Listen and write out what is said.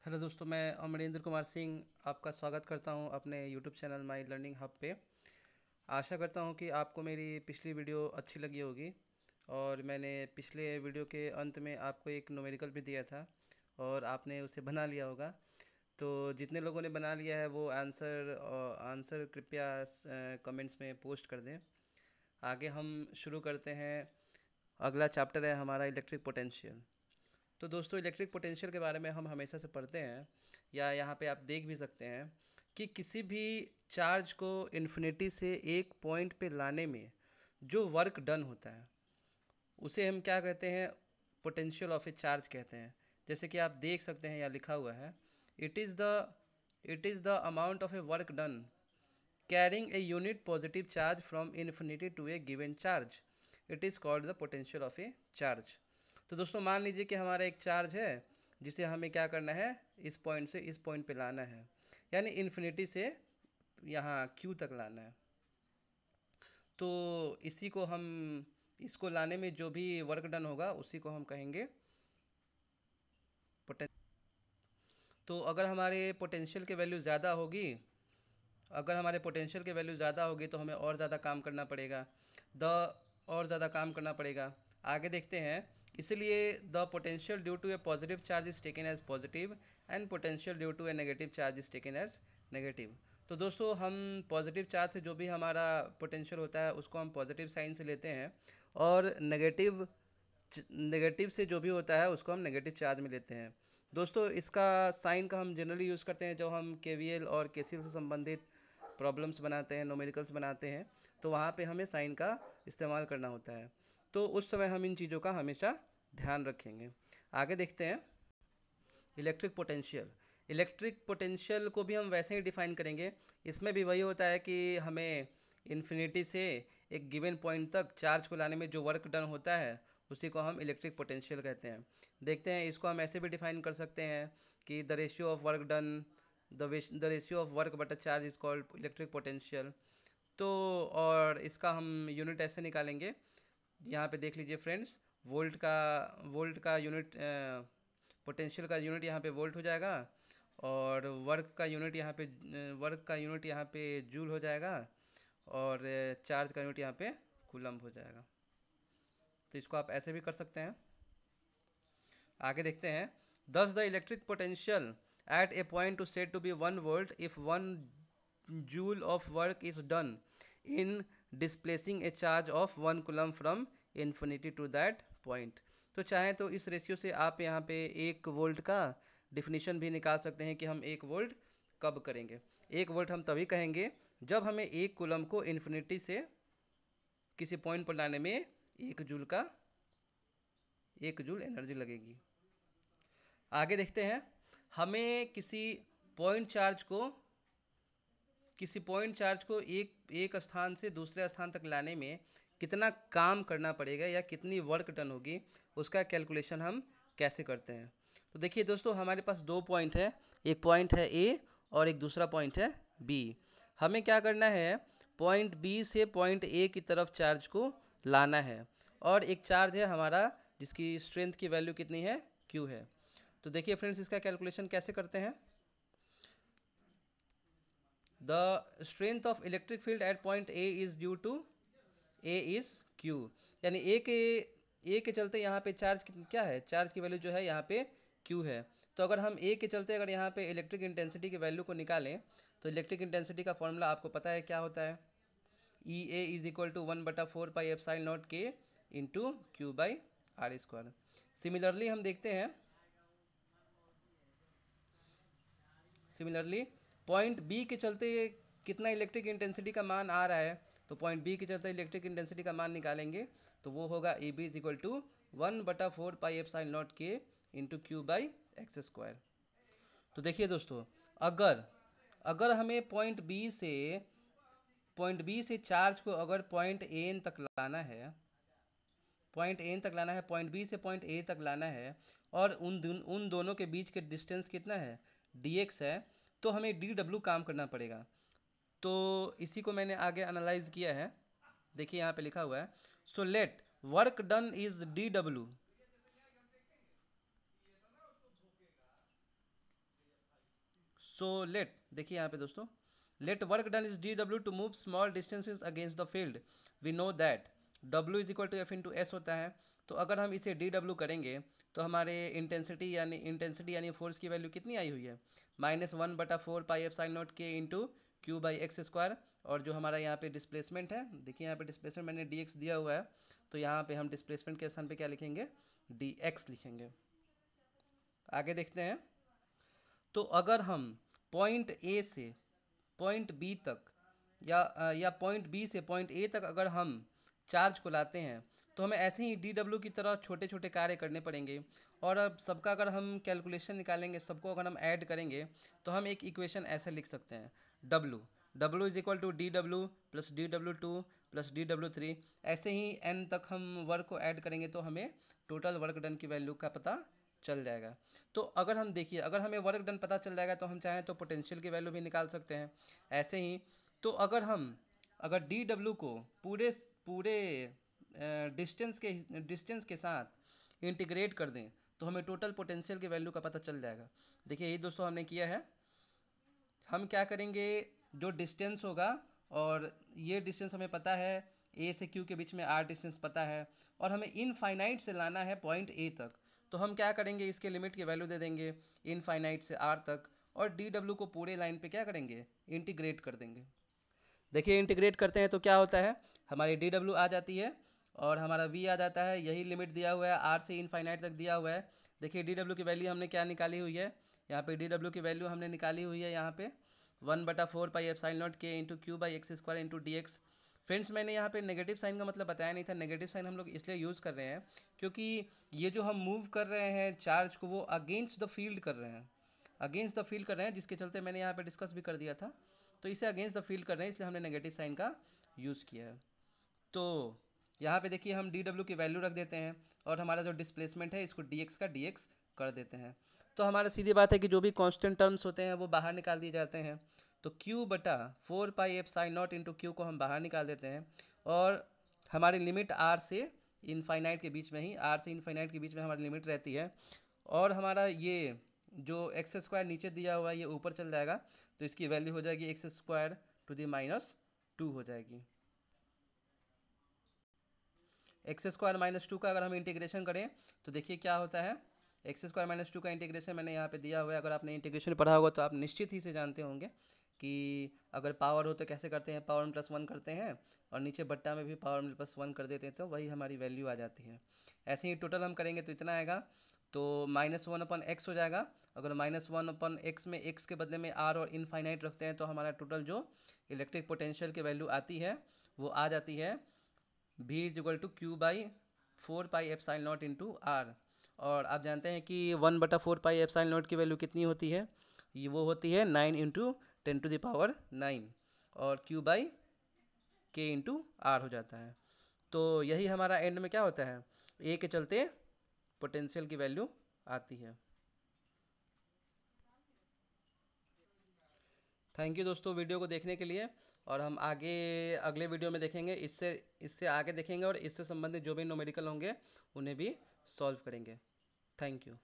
Hello दोस्तों, मैं अमरेंद्र कुमार सिंह आपका स्वागत करता हूं अपने YouTube channel my learning hub पे। आशा करता हूं कि आपको मेरी पिछली वीडियो अच्छी लगी होगी। और मैंने पिछले वीडियो के अंत में आपको एक न्यूमेरिकल भी दिया था और आपने उसे बना लिया होगा। तो जितने लोगों ने बना लिया है वो आंसर कृपया कमेंट्स में पोस्ट कर दें। आगे हम शुरू करते हैं। अगला चैप्टर है हमारा इलेक्ट्रिक पोटेंशियल। तो दोस्तों, इलेक्ट्रिक पोटेंशियल के बारे में हम हमेशा से पढ़ते हैं, या यहाँ पे आप देख भी सकते हैं कि किसी भी चार्ज को इन्फिनिटी से एक पॉइंट पे लाने में जो वर्क डन होता है उसे हम क्या कहते हैं? पोटेंशियल ऑफ ए चार्ज कहते हैं। जैसे कि आप देख सकते हैं, यहाँ लिखा हुआ है, it is the it is the amount of a work done carrying a unit positive charge from infinity to a given charge, it is called the potential of a charge. तो दोस्तों, मान लीजिए कि हमारा एक चार्ज है जिसे हमें क्या करना है, इस पॉइंट से इस पॉइंट पे लाना है, यानी इन्फिनिटी से यहाँ क्यू तक लाना है। तो इसी को हम इसको लाने में जो भी वर्क डन होगा उसी को हम कहेंगे पोटें तो अगर हमारे पोटेंशियल की वैल्यू ज़्यादा होगी तो हमें और ज़्यादा काम करना पड़ेगा। द और ज़्यादा काम करना पड़ेगा। आगे देखते हैं। इसलिए the potential due to a positive charge is taken as positive and potential due to a negative charge is taken as negative. तो दोस्तों, हम पॉजिटिव चार्ज से जो भी हमारा पोटेंशियल होता है उसको हम पॉजिटिव साइन से लेते हैं, और नेगेटिव से जो भी होता है उसको हम नेगेटिव चार्ज में लेते हैं। दोस्तों, इसका साइन का हम जनरली यूज़ करते हैं जब हम केवीएल और केसीएल से संबंधित प्रॉब्लम्स बनाते हैं, न्यूमेरिकल्स बनाते हैं, तो वहाँ पे हमें साइन का इस्तेमाल करना होता है। तो उस समय हम इन चीज़ों का हमेशा ध्यान रखेंगे। आगे देखते हैं। इलेक्ट्रिक पोटेंशियल इलेक्ट्रिक पोटेंशियल को भी हम वैसे ही डिफाइन करेंगे। इसमें भी वही होता है कि हमें इन्फिनिटी से एक गिवन पॉइंट तक चार्ज को लाने में जो वर्क डन होता है उसी को हम इलेक्ट्रिक पोटेंशियल कहते हैं। देखते हैं, इसको हम ऐसे भी डिफाइन कर सकते हैं कि the ratio of work done the ratio of work बटा charge is called electric potential. तो और इसका हम यूनिट ऐसे निकालेंगे। यहाँ पे देख लीजिए फ्रेंड्स, वोल्ट का यूनिट, पोटेंशियल का यूनिट यहाँ पे वोल्ट हो जाएगा, और वर्क का यूनिट यहाँ पे जूल हो जाएगा, और चार्ज का यूनिट यहाँ पे कूलम्ब हो जाएगा। तो इसको आप ऐसे भी कर सकते हैं। आगे देखते हैं। Thus the electric potential at a point to set to be 1 volt if 1 joule of work is done in displacing a charge of 1 coulomb from infinity to that point. तो चाहें तो इस रेशियो से आप यहाँ पे 1 वोल्ट का definition भी निकाल सकते हैं कि हम 1 वोल्ट कब करेंगे। 1 वोल्ट हम तभी कहेंगे जब हमें 1 कूलम को इन्फिनिटी से किसी पॉइंट पर लाने में 1 जूल एनर्जी लगेगी। आगे देखते हैं। हमें किसी पॉइंट चार्ज को एक एक स्थान से दूसरे स्थान तक लाने में कितना काम करना पड़ेगा या कितनी वर्क डन होगी, उसका कैलकुलेशन हम कैसे करते हैं। तो देखिए दोस्तों, हमारे पास 2 पॉइंट है। एक पॉइंट है ए और एक दूसरा पॉइंट है बी। हमें क्या करना है, पॉइंट बी से पॉइंट ए की तरफ चार्ज को लाना है, और एक चार्ज है हमारा जिसकी स्ट्रेंथ की वैल्यू कितनी है, क्यू है। तो देखिए फ्रेंड्स, इसका कैलकुलेशन कैसे करते हैं। The strength of electric field at point A is due to a is Q, यानी ए के चलते यहाँ पे चार्ज क्या है, चार्ज की वैल्यू जो है यहाँ पे क्यू है। तो अगर हम ए के चलते अगर यहाँ पे इलेक्ट्रिक इंटेंसिटी की वैल्यू को निकालें, तो इलेक्ट्रिक इंटेंसिटी का फॉर्मूला आपको पता है क्या होता है, E A is equal to 1/4 pi epsilon naught के into q by r square. Similarly point B के चलते कितना इलेक्ट्रिक इंटेंसिटी का मान आ रहा है, तो पॉइंट बी के चलते इलेक्ट्रिक इंटेंसिटी का मान निकालेंगे, तो वो होगा A B is equal to 1/4 pi epsilon naught के into q by x square. तो देखिए दोस्तों, अगर अगर हमें पॉइंट बी से चार्ज को अगर पॉइंट बी से पॉइंट ए तक लाना है, और उन दोनों के बीच के डिस्टेंस कितना है, dx है, तो हमें dw काम करना पड़ेगा। तो इसी को मैंने आगे एनालाइज किया है। देखिए यहाँ पे लिखा हुआ है, so let work done is dw so let, देखिए यहाँ पे दोस्तों, let work done is DW to move small distances against the field, we know that W is equal to F into S होता है। तो अगर हम इसे DW करेंगे तो हमारे इंटेंसिटी यानी फोर्स की वैल्यू कितनी आई हुई है, -1/4 pi epsilon not K into q by x square. और जो हमारा यहाँ पे डिस्प्लेसमेंट है, देखिए यहाँ पे डिस्प्लेसमेंट मैंने dx दिया हुआ है, तो यहाँ पे हम डिस्प्लेसमेंट के स्थान पे क्या लिखेंगे, dx लिखेंगे। आगे देखते हैं। तो अगर हम पॉइंट ए से पॉइंट बी तक या पॉइंट बी से पॉइंट ए तक अगर हम चार्ज को लाते हैं तो हमें ऐसे ही DW की तरह छोटे छोटे कार्य करने पड़ेंगे। और अब सबका अगर हम कैलकुलेशन निकालेंगे, सबको अगर हम ऐड करेंगे तो हम एक इक्वेशन ऐसे लिख सकते हैं, W is equal to DW plus DW2 plus DW3। ऐसे ही n तक हम वर्क को ऐड करेंगे तो हमें टोटल वर्क डन की वैल्यू का पता चल जाएगा। तो अगर हम देखिए, अगर हमें वर्क डन पता चल जाएगा तो हम चाहें तो पोटेंशियल की वैल्यू भी निकाल सकते हैं। ऐसे ही तो अगर DW को पूरे पूरे डिस्टेंस के साथ इंटीग्रेट कर दें तो हमें टोटल पोटेंशियल की वैल्यू का पता चल जाएगा। देखिए यही दोस्तों हमने किया है। हम क्या करेंगे, जो डिस्टेंस होगा, और ये डिस्टेंस हमें पता है, ए से क्यू के बीच में r डिस्टेंस पता है, और हमें इनफाइनाइट से लाना है पॉइंट ए तक। तो हम क्या करेंगे, इसके लिमिट की वैल्यू दे देंगे इनफाइनाइट से r तक, और DW को पूरे लाइन पे क्या करेंगे, इंटीग्रेट कर देंगे। देखिए इंटीग्रेट करते हैं तो क्या होता है, हमारी DW आ जाती है और हमारा V आ जाता है। यही लिमिट दिया हुआ है, R से इनफाइनाइट तक दिया हुआ है। देखिए DW की वैल्यू हमने क्या निकाली हुई है, यहाँ पे DW की वैल्यू हमने निकाली हुई है यहाँ पे 1/4 pi epsilon not K into q by x square into DX। Friends मैंने यहाँ पे नेगेटिव साइन का मतलब बताया नहीं था। नेगेटिव साइन हम लोग इसलिए यूज़ कर रहे हैं क्योंकि ये जो हम मूव कर रहे हैं चार्ज को, वो अगेंस्ट द फील्ड कर रहे हैं, अगेंस्ट द फील्ड कर रहे हैं, जिसके चलते मैंने यहाँ पे डिस्कस भी कर दिया था। तो इसे अगेंस्ट द फील्ड कर रहे हैं, इसलिए हमने नेगेटिव साइन का यूज़ किया है। तो यहाँ पे देखिए हम DW की वैल्यू रख देते हैं और हमारा जो डिस्प्लेसमेंट है इसको DX का DX कर देते हैं। तो हमारा सीधी बात है कि जो भी कांस्टेंट टर्म्स होते हैं वो बाहर निकाल दिए जाते हैं। तो Q/4 pi epsilon naught into Q को हम बाहर निकाल देते हैं, और हमारी लिमिट R से इनफाइनाइट के बीच में ही, R से इनफाइनाइट के बीच में हमारी लिमिट रहती है। और हमारा ये जो एक्स स्क्वायर नीचे दिया हुआ है ये ऊपर चल जाएगा, तो इसकी वैल्यू हो जाएगी x² हो जाएगी। x² का अगर हम इंटीग्रेशन करें तो देखिए क्या होता है, x² का इंटीग्रेशन मैंने यहाँ पे दिया हुआ है। अगर आपने इंटीग्रेशन पढ़ा होगा तो आप निश्चित ही से जानते होंगे कि अगर पावर हो तो कैसे करते हैं, पावर में +1 करते हैं, और नीचे बट्टा में भी पावर में +1 कर देते हैं, तो वही हमारी वैल्यू आ जाती है। ऐसे ही टोटल हम करेंगे तो इतना आएगा, तो -1/x हो जाएगा। अगर -1/x में x के बदले में r और इनफाइनाइट रखते हैं तो हमारा टोटल जो इलेक्ट्रिक पोटेंशियल की वैल्यू आती है वो आ जाती है V is equal to Q/4 pi epsilon naught into r. और आप जानते हैं कि 1/4 पाई एप्सिलॉन नॉट की वैल्यू कितनी होती है, ये वो होती है 9 इंटू 10⁹9, और Q/K इंटू आर हो जाता है। तो यही हमारा एंड में क्या होता है, ए के चलते पोटेंशियल की वैल्यू आती है। थैंक यू दोस्तों वीडियो को देखने के लिए, और हम अगले वीडियो में देखेंगे, इससे इससे आगे देखेंगे और इससे संबंधित जो भी न्यूमेरिकल होंगे उन्हें भी सॉल्व करेंगे। Thank you.